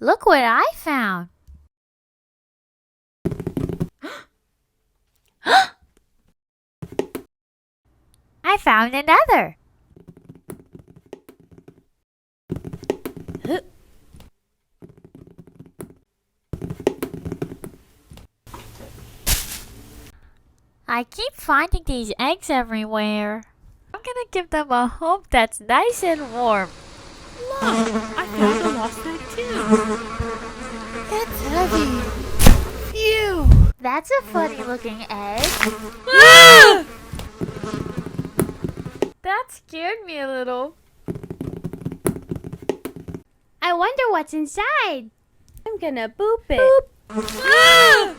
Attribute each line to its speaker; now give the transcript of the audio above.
Speaker 1: Look what I found. I found another. I keep finding these eggs everywhere. I'm gonna give them a home that's nice and warm.
Speaker 2: Look, I found a lost egg too.
Speaker 1: It's heavy.
Speaker 2: Phew.
Speaker 1: That's a funny looking egg.
Speaker 2: Ah!
Speaker 1: That scared me a little.
Speaker 3: I wonder what's inside.
Speaker 2: I'm gonna boop it. Boop. Ah!